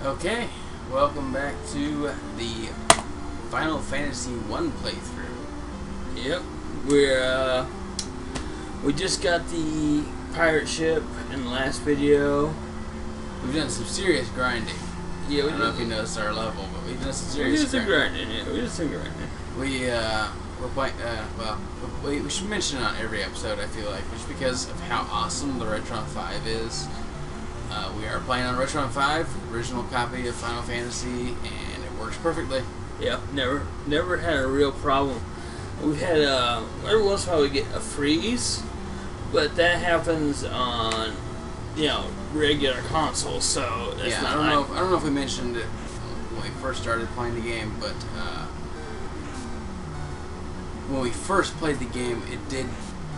Okay, welcome back to the Final Fantasy 1 playthrough. Yep, we just got the pirate ship in the last video. We've done some serious grinding. Yeah, I don't know if you noticed our level, but we've done some serious grinding. We just some grinding. We're playing, we should mention it on every episode, I feel like, just because of how awesome the Retron 5 is. We are playing on Retron 5, original copy of Final Fantasy, and it works perfectly. Yep, never had a real problem. We've had, every once in a while we get a freeze, but that happens on, regular consoles, so it's not I don't know if we mentioned it when we first started playing the game, but when we first played the game, it did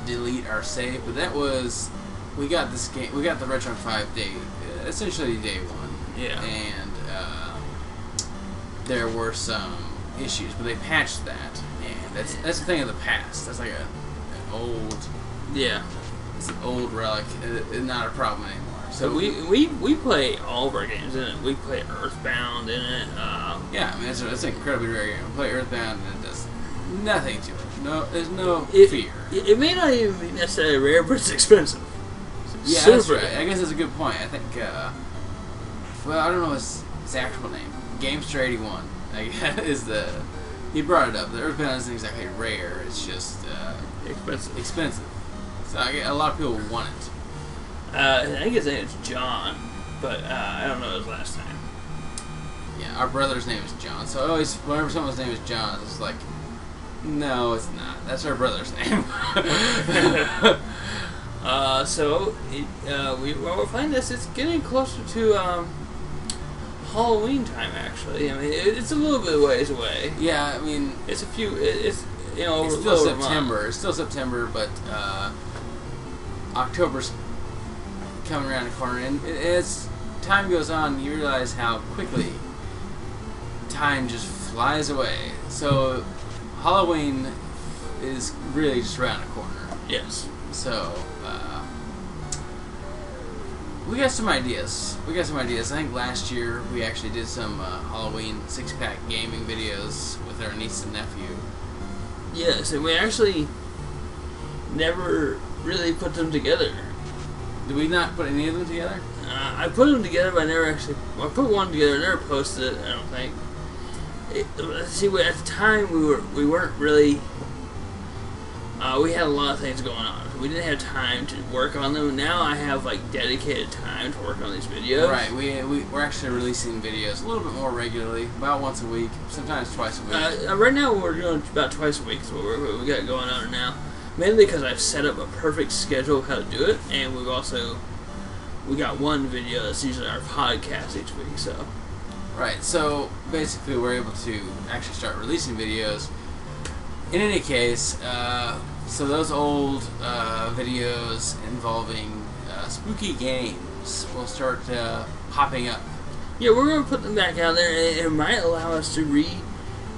delete our save, but that was, we got the Retron 5 essentially day one. Yeah. And there were some issues, but they patched that, and that's a thing of the past. That's like an old, it's an old relic, not a problem anymore. So we play all of our games in it. We play Earthbound in it. Yeah, I mean it's an incredibly rare game. We play Earthbound and it does nothing to it. No, there's no fear. It may not even be necessarily rare, but it's expensive. Yeah, that's right. I guess that's a good point. I think, well, I don't know his actual name. Gamester 81, I guess, is the... He brought it up. The Earthbound isn't exactly rare. It's just expensive. So a lot of people want it. I think his name is John, but I don't know his last name. Yeah, our brother's name is John. So always, whenever someone's name is John, it's like, no, it's not. That's our brother's name. We're finding this. It's getting closer to Halloween time. Actually, I mean, it's a little bit ways away. Yeah, I mean, it's a few. It's still September. It's still September, but October's coming around the corner, and as time goes on, you realize how quickly time just flies away. So Halloween is really just around the corner. Yes. So, we got some ideas. I think last year we actually did some Halloween 6-pack gaming videos with our niece and nephew. Yes, and we actually never really put them together. Did we not put any of them together? I put them together, but I never actually... I put one together, I never posted it, I don't think. At the time, we weren't really... we had a lot of things going on. We didn't have time to work on them. Now I have dedicated time to work on these videos. Right. We're actually releasing videos a little bit more regularly, about once a week, sometimes twice a week. Right now we're doing about twice a week is what we got going on now. Mainly because I've set up a perfect schedule of how to do it, and we got one video that's usually our podcast each week. So. Right. So basically, we're able to actually start releasing videos. In any case, so those old videos involving spooky games will start popping up. Yeah, we're going to put them back out there, and it might allow us to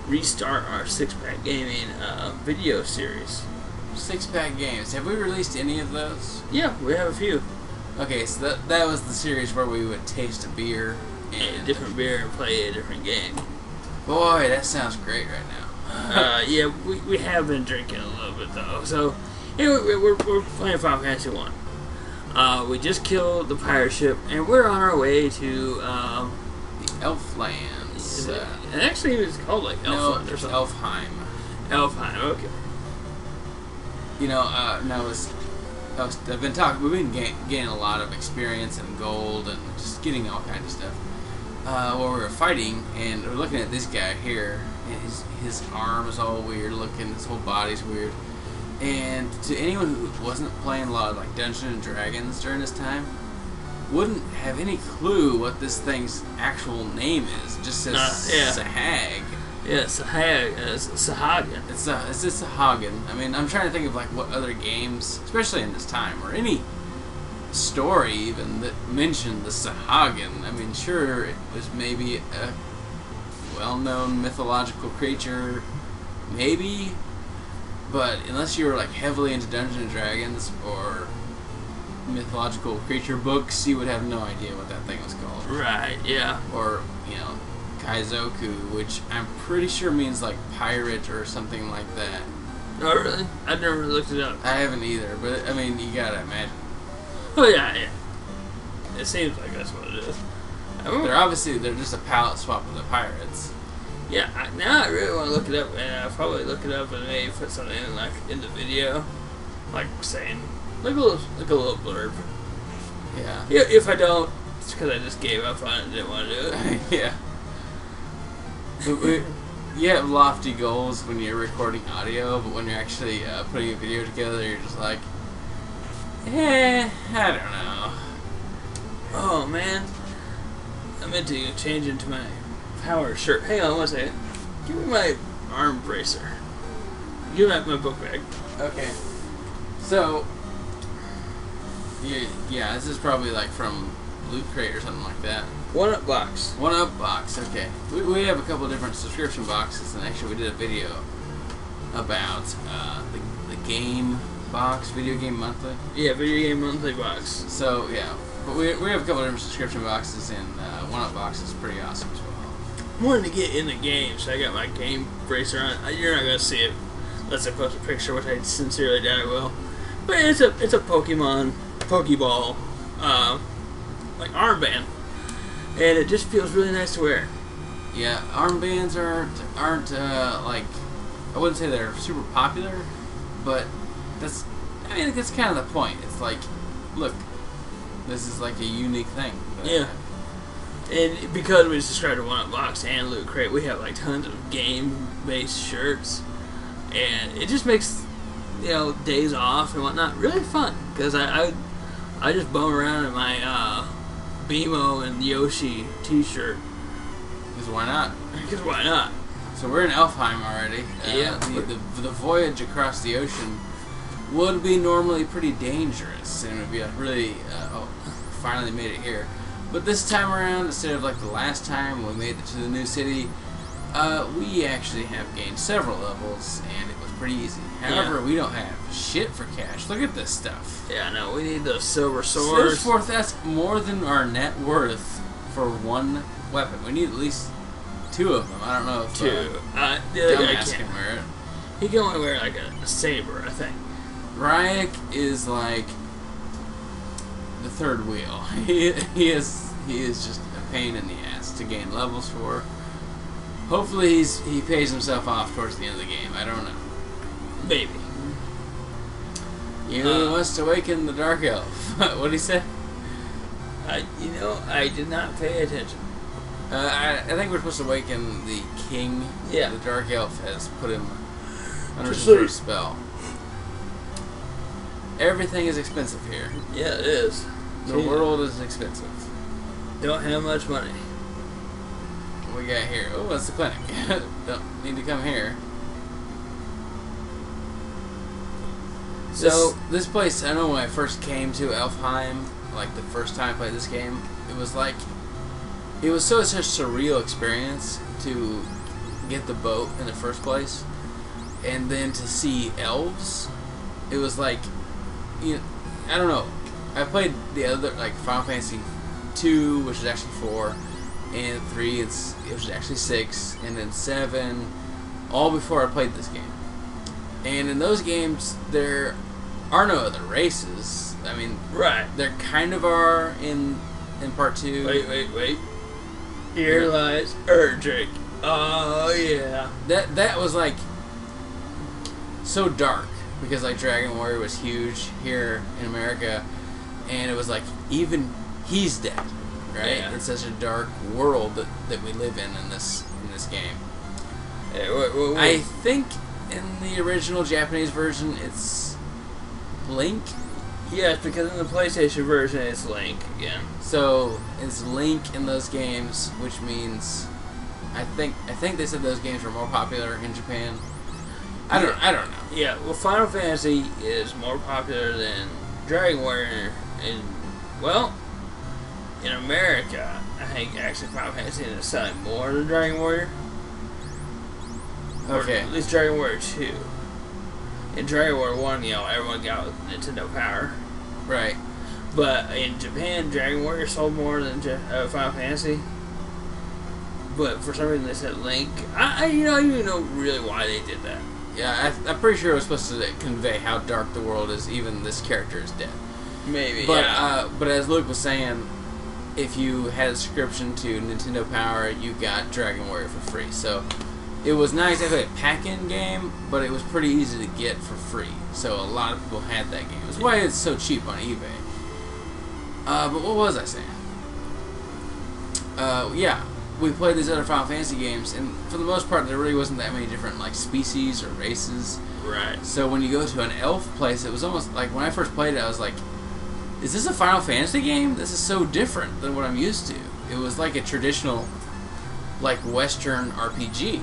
restart our 6-pack gaming video series. 6-pack games. Have we released any of those? Yeah, we have a few. Okay, so that was the series where we would taste a beer and a different beer and play a different game. Boy, that sounds great right now. Yeah, we have been drinking a little bit though. So, we're playing Final Fantasy 1. We just killed the pirate ship, and we're on our way to the Elflands. And actually, it's called Elfland or something. Elfhiem. Elfhiem. Okay. I've been talking. We've been gaining a lot of experience and gold and just getting all kinds of stuff. While we were fighting, and we're looking at this guy here. And his arm is all weird looking. His whole body's weird. And to anyone who wasn't playing a lot of Dungeons and Dragons during this time, wouldn't have any clue what this thing's actual name is. It just says Sahag. Yeah, Sahag. It's Sahagan. It's just Sahagan. I mean, I'm trying to think of what other games, especially in this time, or any story even that mentioned the Sahagan. I mean, sure, it was maybe a well-known mythological creature, maybe, but unless you were heavily into Dungeons and Dragons or mythological creature books, you would have no idea what that thing was called. Right, yeah. Or, Kaizoku, which I'm pretty sure means like pirate or something like that. Oh, really? I've never looked it up. I haven't either, but I mean, you gotta imagine. Oh, yeah. It seems like that's what it is. They're just a palette swap of the pirates. Yeah, now I really want to look it up, and I'll probably look it up and maybe put something in the video, like saying like a little blurb. Yeah. Yeah. If I don't, it's because I just gave up on it and didn't want to do it. Yeah. But you have lofty goals when you're recording audio, but when you're actually putting a video together, you're just like, I don't know. Oh man, I meant to change into my power shirt. Hang on one second. Give me my arm bracer. Give me my book bag. Okay. So, yeah, this is probably like from Loot Crate or something like that. 1UP box. 1UP box, okay. We have a couple of different subscription boxes, and actually we did a video about the game box, Video Game Monthly. Yeah, Video Game Monthly box. So, yeah. But we have a couple of different subscription boxes, and 1UP box is pretty awesome as well. I wanted to get in the game, so I got my game bracer on. You're not going to see it unless I post a picture, which I sincerely doubt I will. But it's a Pokeball, like armband. And it just feels really nice to wear. Yeah, armbands aren't like, I wouldn't say they're super popular, but that's kind of the point. It's like, look, this is like a unique thing. Yeah. And because we subscribe to 1UP box and Loot Crate, we have like tons of game-based shirts, and it just makes days off and whatnot really fun. Because I just bum around in my BMO and Yoshi t-shirt. Because why not? Because why not? So we're in Elfhiem already. Yeah. The voyage across the ocean would be normally pretty dangerous, and it would be really, finally made it here. But this time around, instead of like the last time when we made it to the new city, we actually have gained several levels, and it was pretty easy. However, we don't have shit for cash. Look at this stuff. Yeah, no, we need those silver swords. That's more than our net worth for one weapon. We need at least 2 of them. I don't know if two. The other guy can wear it. He can only wear like a saber, I think. Ryak is like the third wheel. He is just a pain in the ass to gain levels for. Hopefully he pays himself off towards the end of the game. I don't know. Maybe. You must awaken the Dark Elf. What did he say? I did not pay attention. I think we're supposed to awaken the king. Yeah. The Dark Elf has put him under some sleep. sort of spell. Everything is expensive here. Yeah, it is. The world is expensive. Don't have much money. What we got here? Oh, that's the clinic. Don't need to come here. So this place, I know when I first came to Elfhiem, like the first time I played this game, it was such a surreal experience to get the boat in the first place, and then to see elves. It was like, I don't know. I played the other, like Final Fantasy 2, which is actually 4, and 3, which is actually 6, and then 7, all before I played this game. And in those games, there are no other races. I mean, right? There kind of are in part 2. Wait. Here lies Erdrick. Oh yeah. That was like so dark because like Dragon Warrior was huge here in America, and it was like even he's dead, right? Yeah. It's such a dark world that we live in this game. Hey, wait. I think in the original Japanese version it's Link. Yes, because in the PlayStation version it's Link again. So it's Link in those games, which means I think they said those games were more popular in Japan. I don't know. Yeah, well, Final Fantasy is more popular than Dragon Warrior in America. I think actually Final Fantasy is selling more than Dragon Warrior. Okay. Or at least Dragon Warrior 2. In Dragon Warrior 1, everyone got Nintendo Power. Right. But in Japan, Dragon Warrior sold more than Final Fantasy. But for some reason they said Link. I don't even know really why they did that. Yeah, I'm pretty sure it was supposed to convey how dark the world is. Even this character is dead. Maybe, but, yeah. But as Luke was saying, if you had a subscription to Nintendo Power, you got Dragon Warrior for free. So it was not exactly a pack-in game, but it was pretty easy to get for free. So a lot of people had that game. That's why it's so cheap on eBay. But what was I saying? Yeah, we played these other Final Fantasy games, and for the most part, there really wasn't that many different like species or races. Right. So when you go to an elf place, it was almost like when I first played it, I was like, "Is this a Final Fantasy game? This is so different than what I'm used to." It was like a traditional, like Western RPG.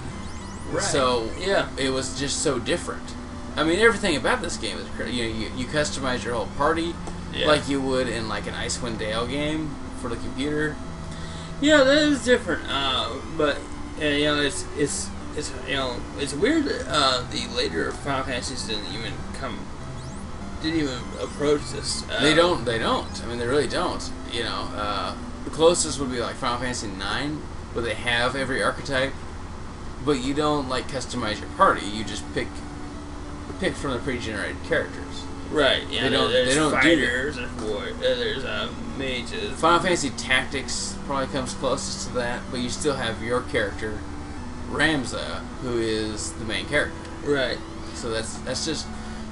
Right. So yeah, it was just so different. I mean, everything about this game is crazy. You customize your whole party. Yeah. Like you would in like an Icewind Dale game for the computer. Yeah, that is different. But it's weird that the later Final Fantasies didn't even approach this. They don't. I mean, they really don't. The closest would be like Final Fantasy IX, where they have every archetype, but you don't like customize your party. You just pick from the pre-generated characters. Right, yeah, they don't fighters, there's mages. Final Fantasy Tactics probably comes closest to that, but you still have your character, Ramza, who is the main character. Right. So that's just,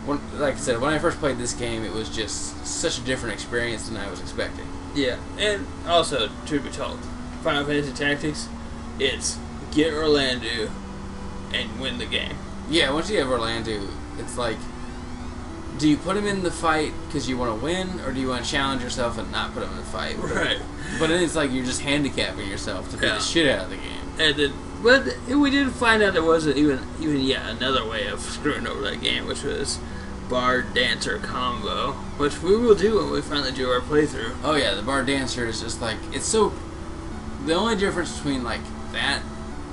like I said, when I first played this game, it was just such a different experience than I was expecting. Yeah, and also, to be told, Final Fantasy Tactics, it's get Orlando and win the game. Yeah, once you have Orlando, it's like, do you put him in the fight because you want to win, or do you want to challenge yourself and not put him in the fight? Right. But then it's like you're just handicapping yourself to beat the shit out of the game. And then, but we did find out there wasn't even another way of screwing over that game, which was Bard Dancer combo, which we will do when we finally do our playthrough. Oh yeah, the Bard Dancer is just like, it's so. The only difference between like that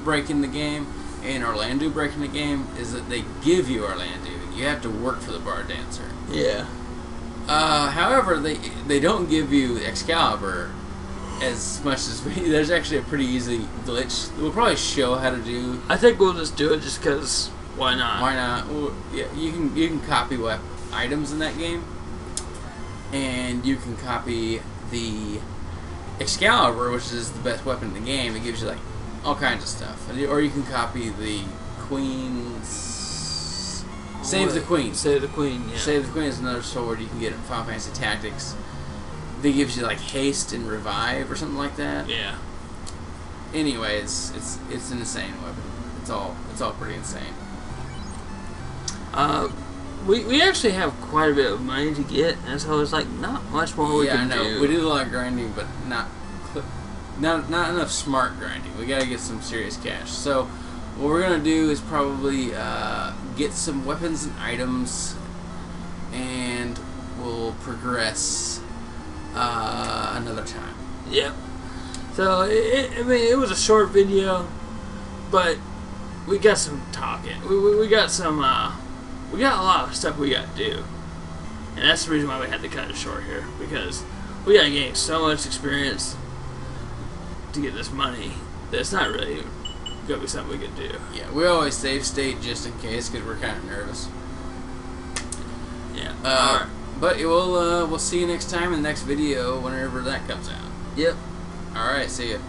breaking the game and Orlando breaking the game is that they give you Orlando. You have to work for the Bard Dancer. Yeah. However, they don't give you Excalibur as much as we. There's actually a pretty easy glitch. We'll probably show how to do. I think we'll just do it just because. Why not? Why not? Well, yeah, you can copy items in that game, and you can copy the Excalibur, which is the best weapon in the game. It gives you like all kinds of stuff, or you can copy the Queen's. Save the Queen. Save the Queen, yeah. Save the Queen is another sword you can get in Final Fantasy Tactics. That gives you like haste and revive or something like that. Yeah. Anyways, it's an insane weapon. It's all pretty insane. We actually have quite a bit of money to get, and so it's like not much more we can do. We did a lot of grinding, but not enough smart grinding. We gotta get some serious cash. So what we're gonna do is probably get some weapons and items, and we'll progress another time. Yep. So it was a short video, but we got some talking. We got some. We got a lot of stuff we got to do, and that's the reason why we had to cut it short here, because we got to gain so much experience to get this money that it's not really gonna be something we could do. Yeah, we always save state just in case because we're kind of nervous. Yeah. Alright. But we'll see you next time in the next video whenever that comes out. Yep. Alright, see ya.